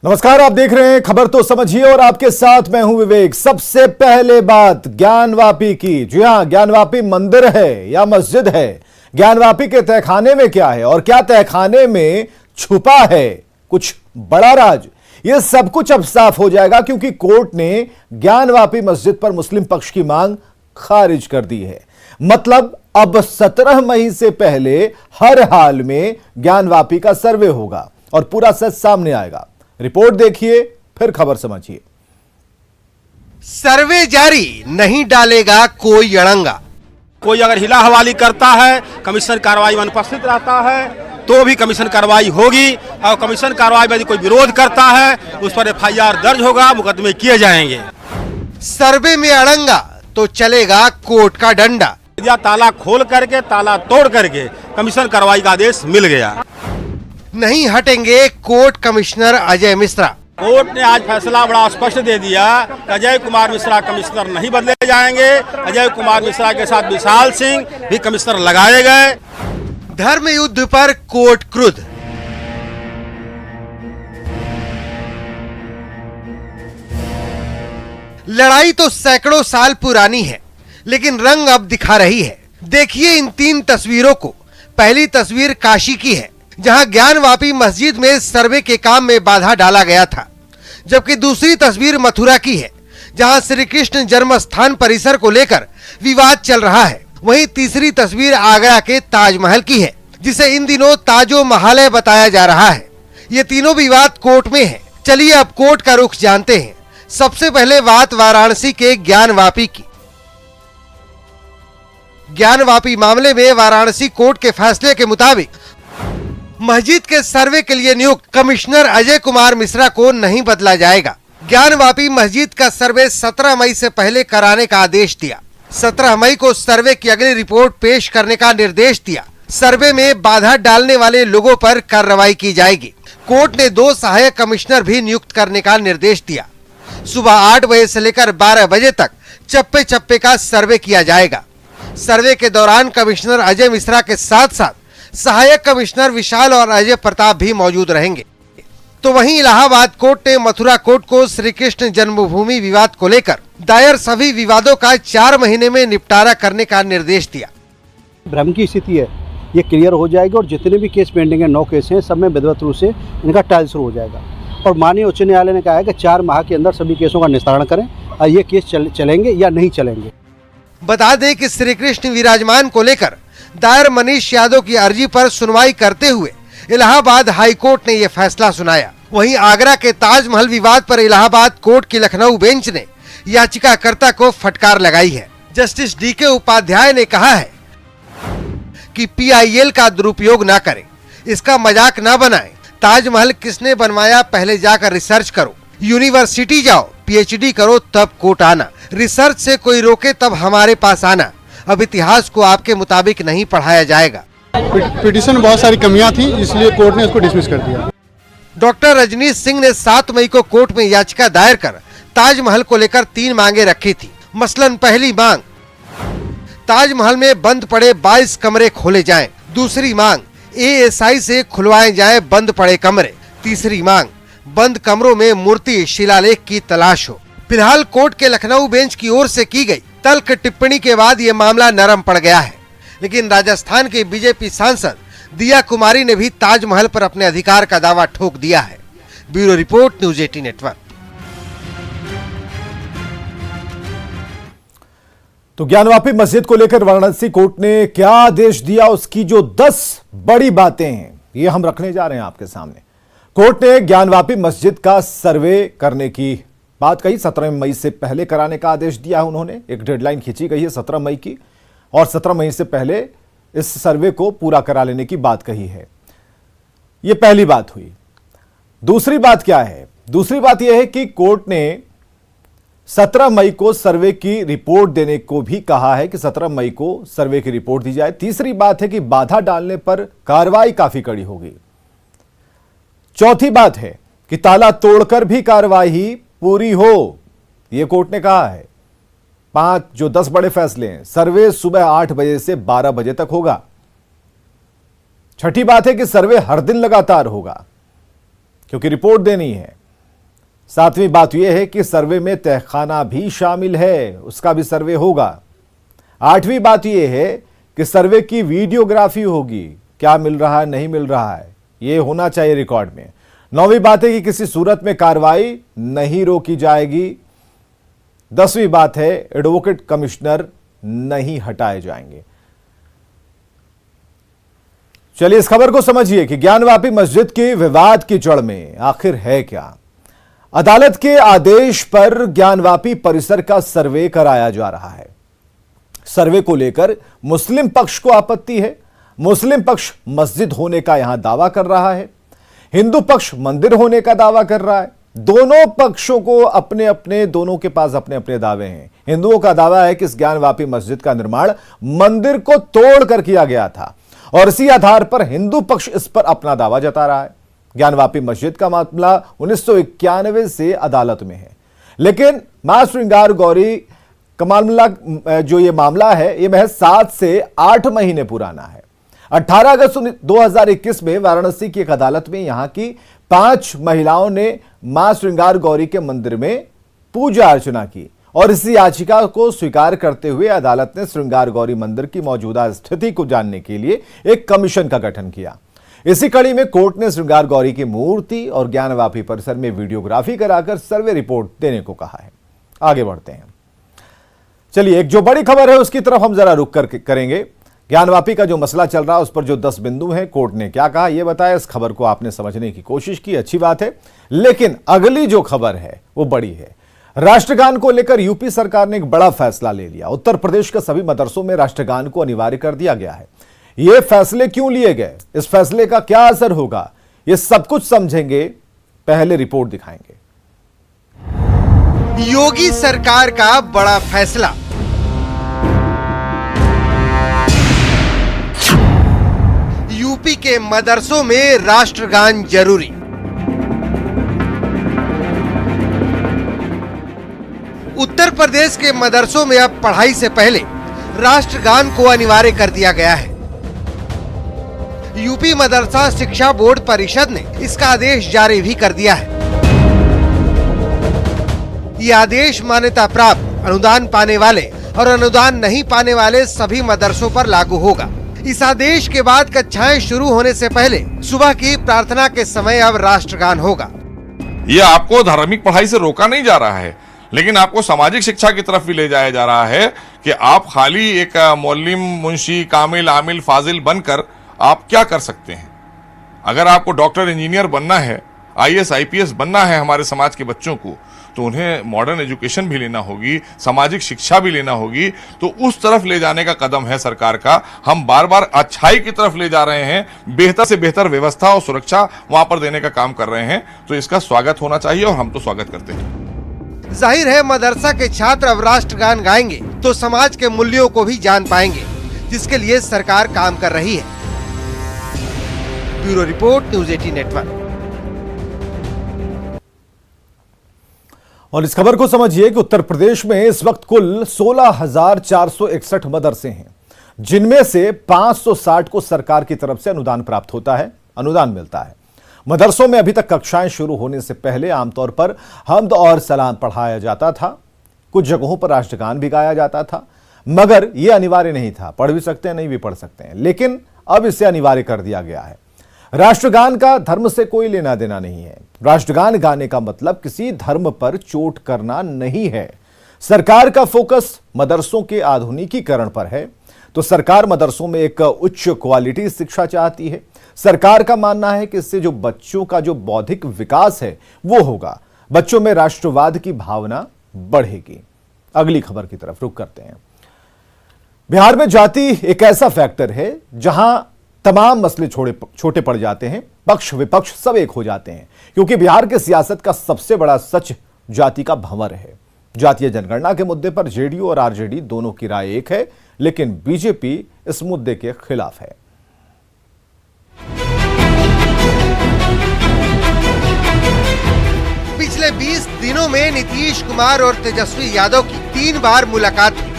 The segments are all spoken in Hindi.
नमस्कार, आप देख रहे हैं खबर तो समझिए और आपके साथ मैं हूं विवेक। सबसे पहले बात ज्ञानवापी की। जी हां, ज्ञानवापी मंदिर है या मस्जिद है? ज्ञानवापी के तहखाने में क्या है और क्या तहखाने में छुपा है कुछ बड़ा राज? यह सब कुछ अब साफ हो जाएगा क्योंकि कोर्ट ने ज्ञानवापी मस्जिद पर मुस्लिम पक्ष की मांग खारिज कर दी है। मतलब अब 17 मई से पहले हर हाल में ज्ञानवापी का सर्वे होगा और पूरा सच सामने आएगा। रिपोर्ट देखिए फिर खबर समझिए। सर्वे जारी, नहीं डालेगा कोई अड़ंगा। कोई अगर हिला हवाली करता है, कमीशन कार्रवाई में अनुपस्थित रहता है तो भी कमीशन कार्रवाई होगी और कमीशन कार्रवाई में यदि कोई विरोध करता है उस पर एफआईआर दर्ज होगा, मुकदमे किए जाएंगे। सर्वे में अड़ंगा तो चलेगा कोर्ट का डंडा। या ताला खोल करके, ताला तोड़ करके कमीशन कार्रवाई का आदेश मिल गया। नहीं हटेंगे court commissioner Ajay Mishra. Court ने आज फैसला बड़ा स्पष्ट दे दिया कि अजय कुमार मिश्रा कमिश्नर नहीं बदले जाएंगे। अजय कुमार मिश्रा के साथ विशाल सिंह भी कमिश्नर लगाए गए। धर्म युद्ध पर कोर्ट क्रुद्ध। लड़ाई तो सैकड़ों साल पुरानी है लेकिन रंग अब दिखा रही है। देखिए इन 3 तस्वीरों को। पहली तस्वीर काशी की है जहां ज्ञानवापी मस्जिद में सर्वे के काम में बाधा डाला गया था, जबकि दूसरी तस्वीर मथुरा की है जहां श्री कृष्ण जन्म स्थान परिसर को लेकर विवाद चल रहा है। वहीं तीसरी तस्वीर आगरा के ताजमहल की है जिसे इन दिनों ताजो महालय बताया जा रहा है। ये तीनों विवाद कोर्ट में है। चलिए अब कोर्ट का रुख जानते हैं। सबसे पहले बात वाराणसी के ज्ञानवापी की। ज्ञानवापी मामले में वाराणसी कोर्ट के फैसले के मुताबिक मस्जिद के सर्वे के लिए नियुक्त कमिश्नर अजय कुमार मिश्रा को नहीं बदला जाएगा। ज्ञानवापी मस्जिद का सर्वे 17 मई से पहले कराने का आदेश दिया। 17 मई को सर्वे की अगली रिपोर्ट पेश करने का निर्देश दिया। सर्वे में बाधा डालने वाले लोगों पर कार्रवाई की जाएगी। कोर्ट ने 2 सहायक कमिश्नर भी नियुक्त करने का निर्देश दिया। सुबह 8 बजे से लेकर 12 बजे तक चप्पे चप्पे का सर्वे किया जाएगा। सर्वे के दौरान कमिश्नर अजय मिश्रा के साथ साथ सहायक कमिश्नर विशाल और अजय प्रताप भी मौजूद रहेंगे। तो वहीं इलाहाबाद कोर्ट ने मथुरा कोर्ट को श्री कृष्ण जन्मभूमि विवाद को लेकर दायर सभी विवादों का 4 महीने में निपटारा करने का निर्देश दिया। भ्रम की स्थिति है, ये क्लियर हो जाएगी और जितने भी केस पेंडिंग है 9 केस हैं, सब में विधिवत रूप से इनका ट्रायल शुरू हो जाएगा। और माननीय उच्च न्यायालय ने कहा है कि 4 माह के अंदर सभी केसों का निस्तारण करें और ये केस चलेंगे या नहीं चलेंगे। बता दें कि श्री कृष्ण विराजमान को लेकर दायर मनीष यादव की अर्जी पर सुनवाई करते हुए इलाहाबाद हाई कोर्ट ने यह फैसला सुनाया। वहीं आगरा के ताजमहल विवाद पर इलाहाबाद कोर्ट की लखनऊ बेंच ने याचिकाकर्ता को फटकार लगाई है। जस्टिस डीके उपाध्याय ने कहा है कि पीआईएल का दुरुपयोग ना करें, इसका मजाक ना बनाएं। ताजमहल किसने बनवाया पहले जाकर रिसर्च करो, यूनिवर्सिटी जाओ, पीएचडी करो तब कोर्ट आना। रिसर्च से कोई रोके तब हमारे पास आना। अब इतिहास को आपके मुताबिक नहीं पढ़ाया जाएगा। पिटीशन में बहुत सारी कमियां थी इसलिए कोर्ट ने इसको डिसमिस कर दिया। डॉक्टर रजनीश सिंह ने 7 मई को कोर्ट में याचिका दायर कर ताजमहल को लेकर 3 मांगे रखी थी। मसलन पहली मांग, ताजमहल में बंद पड़े 22 कमरे खोले जाएं। दूसरी मांग, एएसआई से खुलवाए जाएं बंद पड़े कमरे। तीसरी मांग, बंद कमरों में मूर्ति शिलालेख की तलाश हो। फिलहाल कोर्ट के लखनऊ बेंच की ओर से की गई तल्ख टिप्पणी के बाद ये मामला नरम पड़ गया है। लेकिन राजस्थान के बीजेपी सांसद दिया कुमारी ने भी ताजमहल पर अपने अधिकार का दावा ठोक दिया है। Bureau report, news 18 network. तो ज्ञानवापी मस्जिद को लेकर वाराणसी कोर्ट ने क्या आदेश दिया, उसकी जो 10 बड़ी बातें हैं ये हम रखने जा रहे हैं आपके सामने। कोर्ट ने ज्ञानवापी मस्जिद का सर्वे करने की बात कही। 17 मई से पहले कराने का आदेश दिया है उन्होंने। एक डेडलाइन खींची गई है 17 मई की और 17 मई से पहले इस सर्वे को पूरा करा लेने की बात कही है। यह पहली बात हुई। दूसरी बात क्या है? दूसरी बात यह है कि कोर्ट ने 17 मई को सर्वे की रिपोर्ट देने को भी कहा है कि 17 मई को सर्वे की रिपोर्ट दी जाए। तीसरी बात है कि बाधा डालने पर कार्रवाई काफी कड़ी होगी। चौथी बात है कि ताला तोड़कर भी कार्रवाई पूरी हो, यह कोर्ट ने कहा है। 5 जो 10 बड़े फैसले हैं, सर्वे सुबह 8 बजे से 12 बजे तक होगा। छठी बात है कि सर्वे हर दिन लगातार होगा क्योंकि रिपोर्ट देनी है। सातवीं बात यह है कि सर्वे में तहखाना भी शामिल है, उसका भी सर्वे होगा। आठवीं बात यह है कि सर्वे की वीडियोग्राफी होगी, क्या मिल रहा है नहीं मिल रहा है यह होना चाहिए रिकॉर्ड में। नौवीं बात है कि किसी सूरत में कार्रवाई नहीं रोकी जाएगी। 10वीं बात है एडवोकेट कमिश्नर नहीं हटाए जाएंगे। चलिए इस खबर को समझिए कि ज्ञानवापी मस्जिद के विवाद की जड़ में आखिर है क्या। अदालत के आदेश पर ज्ञानवापी परिसर का सर्वे कराया जा रहा है। सर्वे को लेकर मुस्लिम पक्ष को आपत्ति है। मुस्लिम पक्ष मस्जिद होने का यहां दावा कर रहा है, हिंदू पक्ष मंदिर होने का दावा कर रहा है। दोनों पक्षों को दोनों के पास अपने अपने दावे हैं। हिंदुओं का दावा है कि इस ज्ञानवापी मस्जिद का निर्माण मंदिर को तोड़कर किया गया था और इसी आधार पर हिंदू पक्ष इस पर अपना दावा जता रहा है। ज्ञानवापी मस्जिद का मामला 1991 से अदालत में है, लेकिन मां श्रृंगार गौरी का मामला जो ये मामला है ये महज 7 से 8 महीने पुराना है। 18 अगस्त 2021 में वाराणसी की एक अदालत में यहां की 5 महिलाओं ने मां श्रृंगार गौरी के मंदिर में पूजा अर्चना की और इसी याचिका को स्वीकार करते हुए अदालत ने श्रृंगार गौरी मंदिर की मौजूदा स्थिति को जानने के लिए एक कमीशन का गठन किया। इसी कड़ी में कोर्ट ने श्रृंगार गौरी की मूर्ति और ज्ञानवापी परिसर में वीडियोग्राफी कराकर सर्वे रिपोर्ट देने को कहा है। आगे बढ़ते हैं। चलिए एक जो बड़ी खबर है उसकी तरफ हम जरा रुक कर करेंगे। ज्ञानवापी का जो मसला चल रहा है उस पर जो 10 बिंदु हैं, कोर्ट ने क्या कहा यह बताया। इस खबर को आपने समझने की कोशिश की, अच्छी बात है। लेकिन अगली जो खबर है वो बड़ी है। राष्ट्रगान को लेकर यूपी सरकार ने एक बड़ा फैसला ले लिया। उत्तर प्रदेश के सभी मदरसों में राष्ट्रगान को अनिवार्य कर दिया गया है। ये फैसले क्यों लिए गए, इस फैसले का क्या असर होगा, ये सब कुछ समझेंगे। पहले रिपोर्ट दिखाएंगे। योगी सरकार का बड़ा फैसला। यूपी के मदरसों में राष्ट्रगान जरूरी। उत्तर प्रदेश के मदरसों में अब पढ़ाई से पहले राष्ट्रगान को अनिवार्य कर दिया गया है। यूपी मदरसा शिक्षा बोर्ड परिषद ने इसका आदेश जारी भी कर दिया है। यह आदेश मान्यता प्राप्त, अनुदान पाने वाले और अनुदान नहीं पाने वाले सभी मदरसों पर लागू होगा। इस आदेश के बाद कक्षाएं शुरू होने से पहले सुबह की प्रार्थना के समय अब राष्ट्रगान होगा। ये आपको धार्मिक पढ़ाई से रोका नहीं जा रहा है, लेकिन आपको सामाजिक शिक्षा की तरफ भी ले जाया जा रहा है कि आप खाली एक मौलवी, मुंशी, कामिल, आमिल, फाजिल बनकर आप क्या कर सकते हैं। अगर आपको डॉक्टर, इंजीनियर बनना है, IAS, IPS बनना है हमारे समाज के बच्चों को, तो उन्हें मॉडर्न एजुकेशन भी लेना होगी, सामाजिक शिक्षा भी लेना होगी। तो उस तरफ ले जाने का कदम है सरकार का। हम बार बार अच्छाई की तरफ ले जा रहे हैं, बेहतर से बेहतर व्यवस्था और सुरक्षा वहां पर देने का काम कर रहे हैं। तो इसका स्वागत होना चाहिए और हम तो स्वागत करते हैं। जाहिर है मदरसा के छात्र अब राष्ट्रगान गाएंगे तो समाज के मूल्यों को भी जान पाएंगे, जिसके लिए सरकार काम कर रही है। Bureau report, news 18 network. और इस खबर को समझिए कि उत्तर प्रदेश में इस वक्त कुल 16,461 मदरसे हैं, जिनमें से 560 को सरकार की तरफ से अनुदान प्राप्त होता है, अनुदान मिलता है। मदरसों में अभी तक कक्षाएं शुरू होने से पहले आमतौर पर हम्द और सलाम पढ़ाया जाता था। कुछ जगहों पर राष्ट्रगान भी गाया जाता था, मगर यह अनिवार्य नहीं था। पढ़ भी सकते हैं, नहीं भी पढ़ सकते हैं, लेकिन अब इसे अनिवार्य कर दिया गया है। राष्ट्रगान का धर्म से कोई लेना देना नहीं है। राष्ट्रगान गाने का मतलब किसी धर्म पर चोट करना नहीं है। सरकार का फोकस मदरसों के आधुनिकीकरण पर है, तो सरकार मदरसों में एक उच्च क्वालिटी शिक्षा चाहती है। सरकार का मानना है कि इससे जो बच्चों का जो बौद्धिक विकास है वो होगा, बच्चों में राष्ट्रवाद की भावना बढ़ेगी। अगली खबर की तरफ रुख करते हैं। बिहार में जाति एक ऐसा फैक्टर है जहां तमाम मसले छोटे पड़ जाते हैं, पक्ष विपक्ष सब एक हो जाते हैं, क्योंकि बिहार के सियासत का सबसे बड़ा सच जाति का भंवर है। जातीय जनगणना के मुद्दे पर जेडीयू और आरजेडी दोनों की राय एक है, लेकिन बीजेपी इस मुद्दे के खिलाफ है। पिछले 20 दिनों में नीतीश कुमार और तेजस्वी यादव की 3 बार मुलाकात हुई।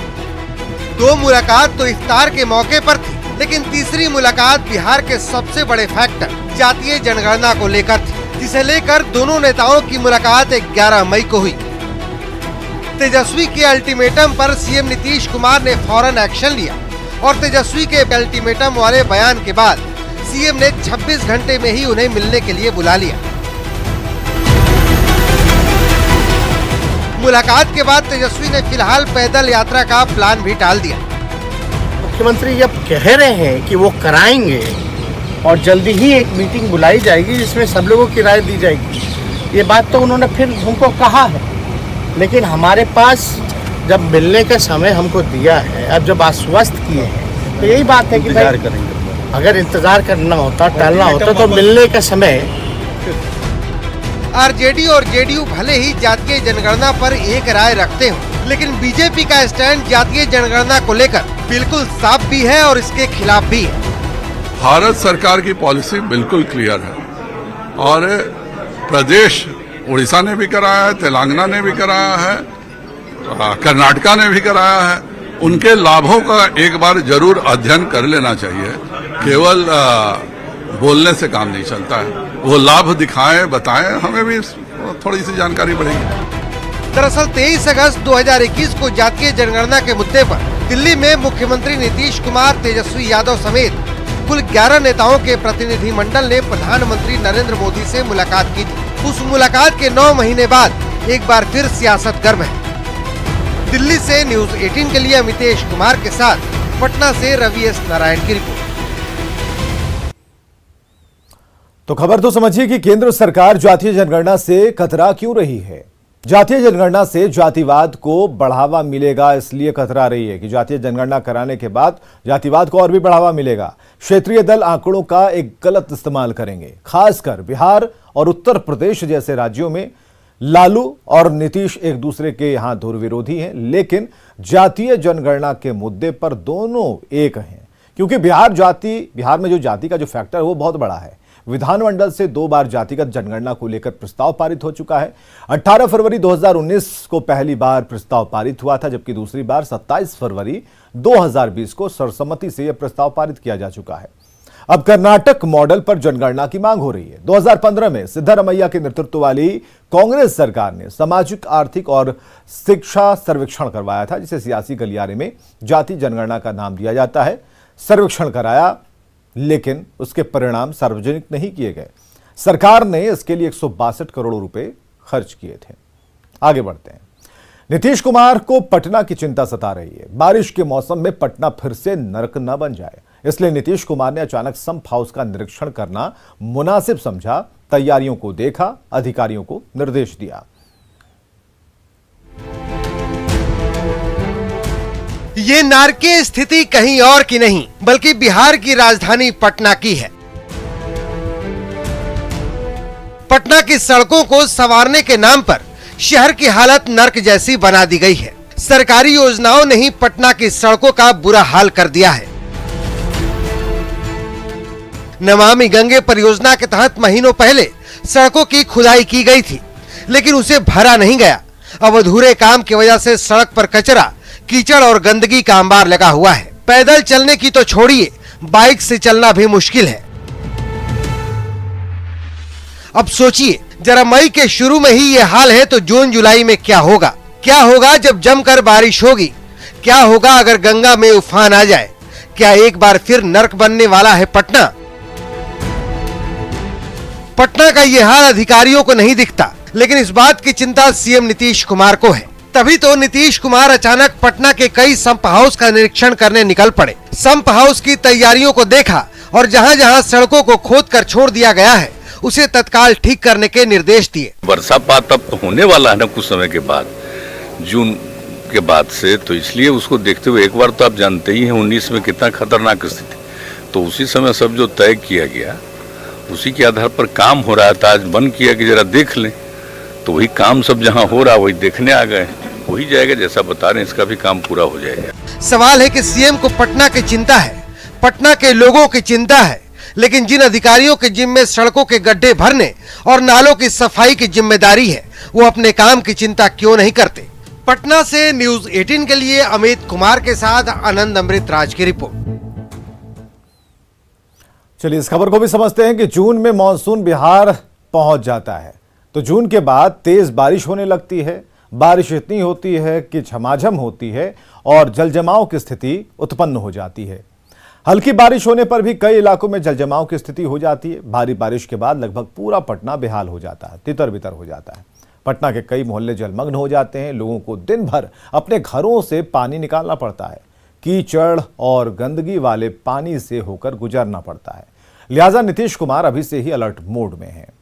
2 मुलाकात तो इफ्तार के मौके पर थी, लेकिन तीसरी मुलाकात बिहार के सबसे बड़े फैक्टर जातीय जनगणना को लेकर थी, जिसे लेकर दोनों नेताओं की मुलाकात 11 मई को हुई। तेजस्वी के अल्टीमेटम पर सीएम नीतीश कुमार ने फौरन एक्शन लिया और तेजस्वी के अल्टीमेटम वाले बयान के बाद सीएम ने 26 घंटे में ही उन्हें मिलने के लिए बुला लिया। मुलाकात के बाद तेजस्वी ने फिलहाल पैदल यात्रा का प्लान भी टाल दिया। मुख्यमंत्री जब कह रहे हैं कि वो कराएंगे और जल्दी ही एक मीटिंग बुलाई जाएगी जिसमें सब लोगों की राय दी जाएगी, ये बात तो उन्होंने फिर हमको कहा है, लेकिन हमारे पास जब मिलने का समय हमको दिया है, अब जब आश्वस्त किए हैं तो यही बात है कि इंतजार करेंगे। अगर इंतजार करना होता, टालना होता तो मिलने का समय। आरजेडी और जेडीयू भले ही जातीय जनगणना पर एक राय रखते हो, लेकिन बीजेपी का स्टैंड जातीय जनगणना को लेकर बिल्कुल साफ भी है और इसके खिलाफ भी है। भारत सरकार की पॉलिसी बिल्कुल क्लियर है और प्रदेश उड़ीसा ने भी कराया है, तेलंगाना ने भी कराया है, कर्नाटका ने भी कराया है। उनके लाभों का एक बार जरूर अध्ययन कर लेना चाहिए। केवल बोलने से काम नहीं चलता है, वो लाभ दिखाएं, बताएं, हमें भी थोड़ी सी जानकारी बढ़ेगी। दरअसल 23 अगस्त 2021 को जातीय जनगणना के मुद्दे पर दिल्ली में मुख्यमंत्री नीतीश कुमार, तेजस्वी यादव समेत कुल 11 नेताओं के प्रतिनिधि मंडल ने प्रधानमंत्री नरेंद्र मोदी से मुलाकात की थी। उस मुलाकात के 9 महीने बाद एक बार फिर सियासत गर्म है। दिल्ली से न्यूज 18 के लिए अमितेश कुमार के साथ पटना से रवि एस नारायण की रिपोर्ट। तो खबर तो समझिए कि केंद्र सरकार जातीय जनगणना से कतरा क्यों रही है। जातीय जनगणना से जातिवाद को बढ़ावा मिलेगा, इसलिए कतरा रही है कि जातीय जनगणना कराने के बाद जातिवाद को और भी बढ़ावा मिलेगा। क्षेत्रीय दल आंकड़ों का एक गलत इस्तेमाल करेंगे। खासकर बिहार और उत्तर प्रदेश जैसे राज्यों में लालू और नीतीश एक दूसरे के यहां धुर विरोधी हैं, लेकिन जातीय जनगणना के मुद्दे पर दोनों एक हैं, क्योंकि बिहार में जो जाति का जो फैक्टर है वो बहुत बड़ा है। विधानमंडल से 2 बार जातिगत जनगणना को लेकर प्रस्ताव पारित हो चुका है। 18 फरवरी 2019 को पहली बार प्रस्ताव पारित हुआ था, जबकि दूसरी बार 27 फरवरी 2020 को सर्वसम्मति से यह प्रस्ताव पारित किया जा चुका है। अब कर्नाटक मॉडल पर जनगणना की मांग हो रही है। 2015 में सिद्धरामैया के नेतृत्व वाली कांग्रेस सरकार ने सामाजिक, आर्थिक और शिक्षा सर्वेक्षण करवाया था, जिसे सियासी गलियारे में जाति जनगणना का नाम दिया जाता है। सर्वेक्षण कराया, लेकिन उसके परिणाम सार्वजनिक नहीं किए गए। सरकार ने इसके लिए 162 करोड़ रुपए खर्च किए थे। आगे बढ़ते हैं। नीतीश कुमार को पटना की चिंता सता रही है। बारिश के मौसम में पटना फिर से नरक न बन जाए, इसलिए नीतीश कुमार ने अचानक संप हाउस का निरीक्षण करना मुनासिब समझा। तैयारियों को देखा, अधिकारियों को निर्देश दिया। ये नारकीय स्थिति कहीं और की नहीं, बल्कि बिहार की राजधानी पटना की है। पटना की सड़कों को संवारने के नाम पर शहर की हालत नर्क जैसी बना दी गई है। सरकारी योजनाओं ने ही पटना की सड़कों का बुरा हाल कर दिया है। नमामि गंगे परियोजना के तहत महीनों पहले सड़कों की खुदाई की गई थी, लेकिन उसे भरा नहीं गया। अब अधूरे काम की वजह से सड़क पर कचरा, कीचड़ और गंदगी का अंबार लगा हुआ है। पैदल चलने की तो छोड़िए, बाइक से चलना भी मुश्किल है। अब सोचिए जरा, मई के शुरू में ही ये हाल है तो जून जुलाई में क्या होगा? क्या होगा जब जमकर बारिश होगी? क्या होगा अगर गंगा में उफान आ जाए? क्या एक बार फिर नर्क बनने वाला है पटना? पटना का ये हाल अधिकारियों को नहीं दिखता, लेकिन इस बात की चिंता सीएम नीतीश कुमार को है। तभी तो नीतीश कुमार अचानक पटना के कई संप हाउस का निरीक्षण करने निकल पड़े। संप हाउस की तैयारियों को देखा और जहां जहां सड़कों को खोदकर छोड़ दिया गया है, उसे तत्काल ठीक करने के निर्देश दिए। बरसात अब होने वाला है ना कुछ समय के बाद, जून के बाद से, तो इसलिए उसको देखते हुए एक बार तो आप जानते ही हैं 19 में कितना खतरनाक स्थिति, तो उसी समय सब जो तय किया गया उसी के आधार पर काम हो रहा था। आज बंद किया कि जरा देख लें, तो वही काम सब जहां हो रहा वही देखने आ गए। वही जाएगा जैसा बता रहे हैं, इसका भी काम पूरा हो जाएगा। सवाल है कि सीएम को पटना की चिंता है, पटना के लोगों की चिंता है, लेकिन जिन अधिकारियों के जिम्मे सड़कों के गड्ढे भरने और नालों की सफाई की जिम्मेदारी है, वो अपने काम की चिंता क्यों नहीं करते? पटना से न्यूज 18 के लिए अमित कुमार के साथ आनंद अमृत राज की रिपोर्ट। चलिए इस खबर को भी समझते हैं कि जून में मानसून बिहार पहुंच जाता है तो जून के बाद तेज बारिश होने लगती है। बारिश इतनी होती है कि झमाझम होती है और जलजमाव की स्थिति उत्पन्न हो जाती है। हल्की बारिश होने पर भी कई इलाकों में जलजमाव की स्थिति हो जाती है। भारी बारिश के बाद लगभग पूरा पटना बेहाल हो जाता है, तितर बितर हो जाता है। पटना के कई मोहल्ले जलमग्न हो जाते हैं। लोगों को दिन भर अपने घरों से पानी निकालना पड़ता है। कीचड़ और गंदगी वाले पानी से होकर गुजरना पड़ता है। लिहाजा नीतीश कुमार अभी से ही अलर्ट मोड में हैं।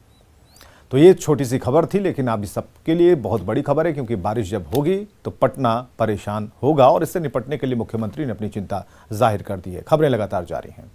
तो ये छोटी सी खबर थी, लेकिन अब इस सबके लिए बहुत बड़ी खबर है, क्योंकि बारिश जब होगी तो पटना परेशान होगा और इससे निपटने के लिए मुख्यमंत्री ने अपनी चिंता जाहिर कर दी है। खबरें लगातार जारी हैं।